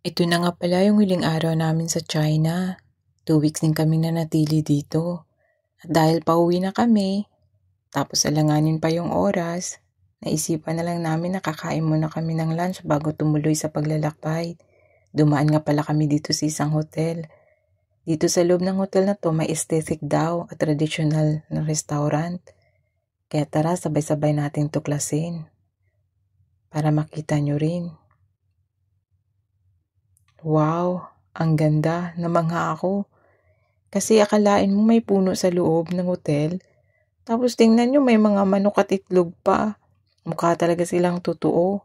Ito na nga pala yung huling araw namin sa China. 2 weeks din kaming nanatili dito. At dahil pauwi na kami, tapos alanganin pa yung oras, naisipan na lang namin na kakain muna kami ng lunch bago tumuloy sa paglalakbay. Dumaan nga pala kami dito sa isang hotel. Dito sa loob ng hotel na to, may aesthetic daw at traditional na restaurant. Kaya tara, sabay-sabay natin tuklasin para makita nyo rin. Wow, ang ganda, namangha ako. Kasi akalain mo may puno sa loob ng hotel. Tapos tingnan nyo may mga manok at itlog pa. Mukha talaga silang totoo.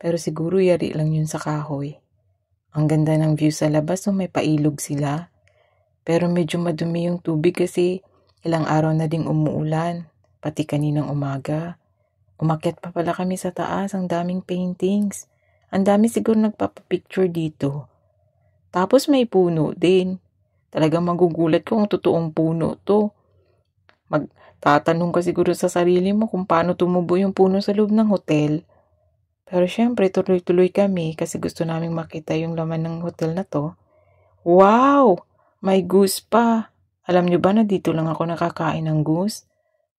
Pero siguro yari lang yun sa kahoy. Ang ganda ng view sa labas, so may pailog sila. Pero medyo madumi yung tubig kasi ilang araw na ding umuulan, pati kaninang umaga. Umakyat pa pala kami sa taas, ang daming paintings. Ang dami siguro nagpapapicture dito. Tapos may puno din. Talagang magugulat ko kung totoong puno to. Magtatanong ka siguro sa sarili mo kung paano tumubo yung puno sa loob ng hotel. Pero syempre, tuloy-tuloy kami kasi gusto naming makita yung laman ng hotel na to. Wow! May goose pa. Alam nyo ba na dito lang ako nakakain ng goose?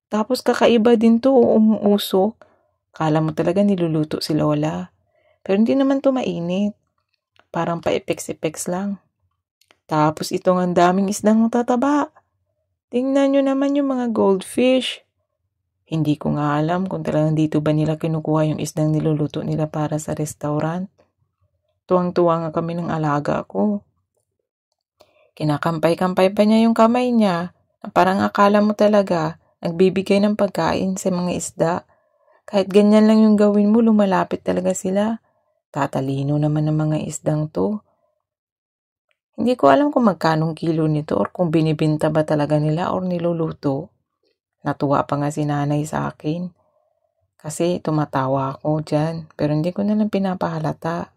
Tapos kakaiba din to, umuusok. Kala mo talaga niluluto sila wala. Pero hindi naman to mainit. Parang pa-epex-epex lang. Tapos itong ang daming isdang tataba. Tingnan nyo naman yung mga goldfish. Hindi ko nga alam kung talagang dito ba nila kinukuha yung isdang niluluto nila para sa restaurant. Tuwang-tuwa nga kami ng alaga ko. Kinakampay-kampay pa niya yung kamay niya. Parang akala mo talaga nagbibigay ng pagkain sa mga isda. Kahit ganyan lang yung gawin mo, lumalapit talaga sila. Tatalino naman ng mga isdang to. Hindi ko alam kung magkanong kilo nito or kung binibinta ba talaga nila or niluluto. Natuwa pa nga si nanay sa akin. Kasi tumatawa ako dyan. Pero hindi ko na lang pinapahalata.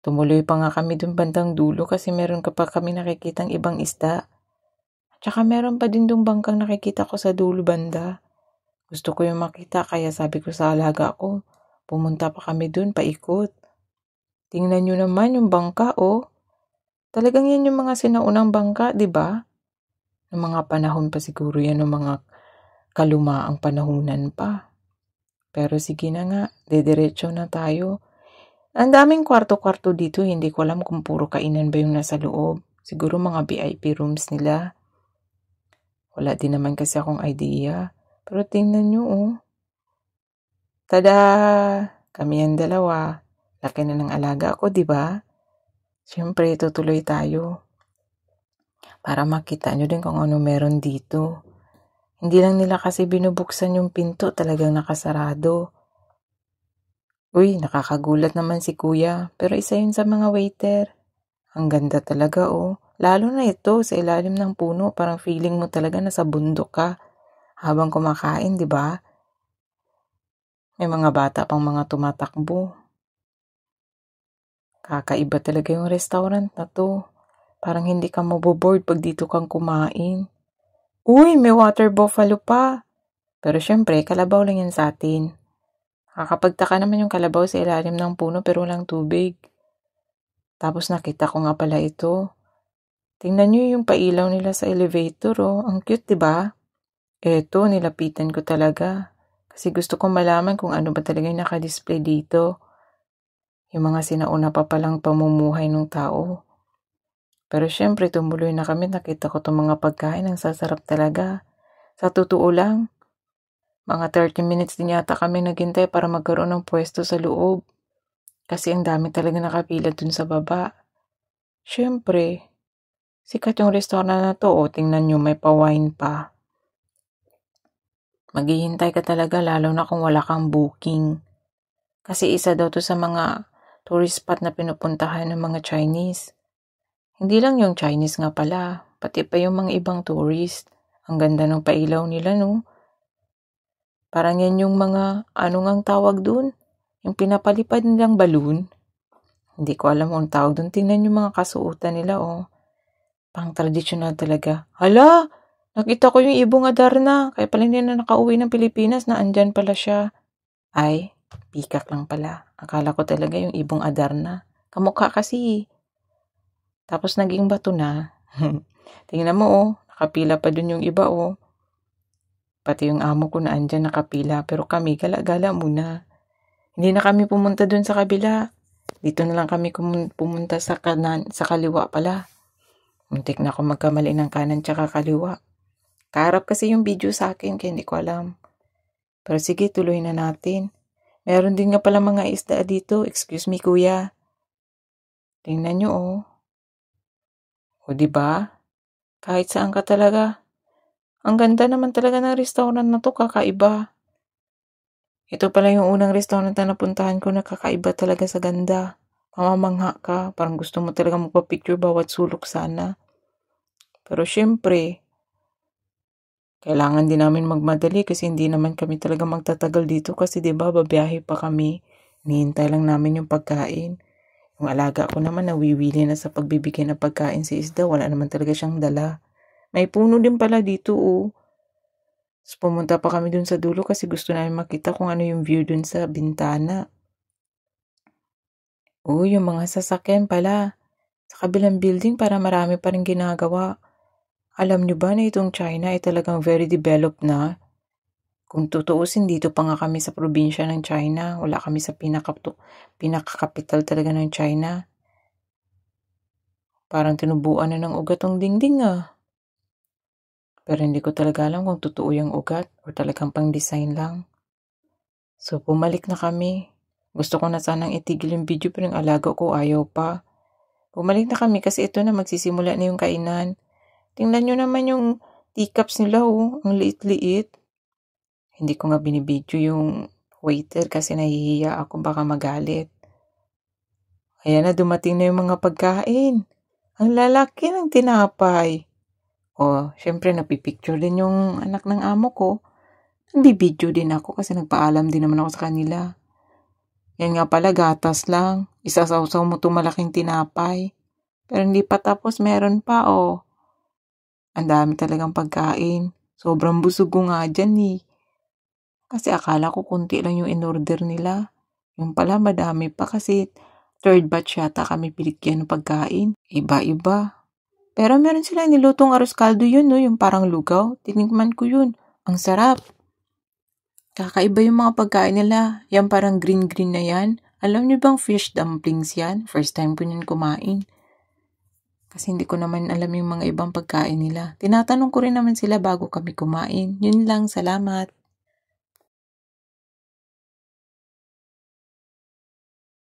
Tumuloy pa nga kami dun bandang dulo kasi meron ka pa kami nakikitang ibang isda. Tsaka meron pa din dong bangkang nakikita ko sa dulo banda. Gusto ko yung makita kaya sabi ko sa alaga ko, pumunta pa kami dun paikot. Tingnan nyo naman yung bangka oh. Talagang yan yung mga sinaunang bangka, di ba? Ng mga panahon pa siguro yan, ng mga kalumaang panahunan pa. Pero sige na nga, dediretso na tayo. Ang daming kwarto-kwarto dito, hindi ko alam kung puro kainan ba yung nasa loob. Siguro mga VIP rooms nila. Wala din naman kasi akong idea. Pero tingnan nyo oh. Tada! Kami ang dalawa. Laki na ng alaga ko, di ba? Siyempre, tutuloy tayo. Para makita nyo din kung ano meron dito. Hindi lang nila kasi binubuksan yung pinto, talagang nakasarado. Uy, nakakagulat naman si kuya, pero isa yun sa mga waiter. Ang ganda talaga oh. Lalo na ito, sa ilalim ng puno, parang feeling mo talaga nasa bundok ka. Habang kumakain, di ba? May mga bata pang mga tumatakbo. Kakaiba talaga yung restaurant na to. Parang hindi ka maboboard pag dito kang kumain. Uy, may water buffalo pa. Pero syempre, kalabaw lang yan sa atin. Kakapagtaka naman yung kalabaw sa ilalim ng puno pero walang tubig. Tapos nakita ko nga pala ito. Tingnan nyo yung pailaw nila sa elevator oh. Ang cute, diba? Eto, nilapitan ko talaga. Kasi gusto kong malaman kung ano ba talaga yung nakadisplay dito. Yung mga sinauna pa palang pamumuhay ng tao. Pero syempre, tumuloy na kami. Nakita ko itong mga pagkain. Ang sasarap talaga. Sa totoo lang, mga 30 minutes din yata kami naghintay para magkaroon ng pwesto sa loob. Kasi ang dami talaga nakapila dun sa baba. Syempre, sikat yung restaurant na to. O, tingnan nyo, may pa-wine pa. Maghihintay ka talaga lalo na kung wala kang booking. Kasi isa daw to sa mga tourist spot na pinupuntahan ng mga Chinese. Hindi lang yung Chinese nga pala, pati pa yung mga ibang tourist. Ang ganda ng pailaw nila, no? Parang yan yung mga, ano ngang tawag dun? Yung pinapalipad nilang balloon. Hindi ko alam kung tawag dun. Tingnan yung mga kasuotan nila, oh. Pang traditional talaga. Hala! Nakita ko yung ibong Adarna. Kaya pala hindi na nakauwi ng Pilipinas na andyan pala siya. Ay, pikak lang pala. Akala ko talaga yung ibong Adarna. Kamukha kasi. Tapos naging bato na. Tingnan mo nakapila pa dun yung iba Pati yung amo ko na andyan nakapila. Pero kami, gala-gala muna. Hindi na kami pumunta dun sa kabila. Dito na lang kami pumunta sa kaliwa pala. Muntik na ako magkamali ng kanan tsaka kaliwa. Kaharap kasi yung video sa akin kaya hindi ko alam. Pero sige, tuloy na natin. Meron din nga pala mga isda dito. Excuse me, kuya. Tingnan nyo O diba? Kahit saan ka talaga. Ang ganda naman talaga ng restaurant na to, kakaiba. Ito pala yung unang restaurant na napuntahan ko na kakaiba talaga sa ganda. Mamamangha ka, parang gusto mo talaga magpa-picture bawat sulok sana. Pero syempre, kailangan din namin magmadali kasi hindi naman kami talaga magtatagal dito kasi 'di ba babiyahe pa kami. Hinihintay lang namin yung pagkain. Yung alaga ko naman nawiwili na sa pagbibigay ng pagkain si isda, wala naman talaga siyang dala. May puno din pala dito Tapos pumunta pa kami dun sa dulo kasi gusto namin makita kung ano yung view dun sa bintana. Yung mga sasakyan pala. Sa kabilang building para marami pa rin ginagawa. Alam nyo ba na itong China ay talagang very developed na? Kung tutuusin, dito pa nga kami sa probinsya ng China. Wala kami sa pinaka-capital talaga ng China. Parang tinubuan na ng ugat ang dingding Pero hindi ko talaga alam kung totoo yung ugat o talagang pang-design lang. So, bumalik na kami. Gusto ko na sanang itigil yung video pero yung alaga ko ayaw pa. Bumalik na kami kasi ito na magsisimula na yung kainan. Tingnan nyo naman yung teacups nila ang liit-liit. Hindi ko nga binibidyo yung waiter kasi nahihiya ako baka magalit. Ayan na, dumating na yung mga pagkain. Ang lalaki ng tinapay. Syempre napipicture din yung anak ng amo ko. Nagbibidyo din ako kasi nagpaalam din naman ako sa kanila. Yan nga pala, gatas lang. Isasawsaw mo itong malaking tinapay. Pero hindi pa tapos, meron pa Ang dami talagang pagkain. Sobrang busog ko nga dyan Kasi akala ko kunti lang yung in-order nila. Yung pala madami pa kasi third batch yata kami piligyan ng pagkain. Iba-iba. Pero meron sila nilutong arroz caldo yun yung parang lugaw. Tinikman ko yun. Ang sarap. Kakaiba yung mga pagkain nila. Yan parang green-green na yan. Alam niyo bang fish dumplings yan? First time ko yun kumain. Kasi hindi ko naman alam yung mga ibang pagkain nila. Tinatanong ko rin naman sila bago kami kumain. Yun lang, salamat.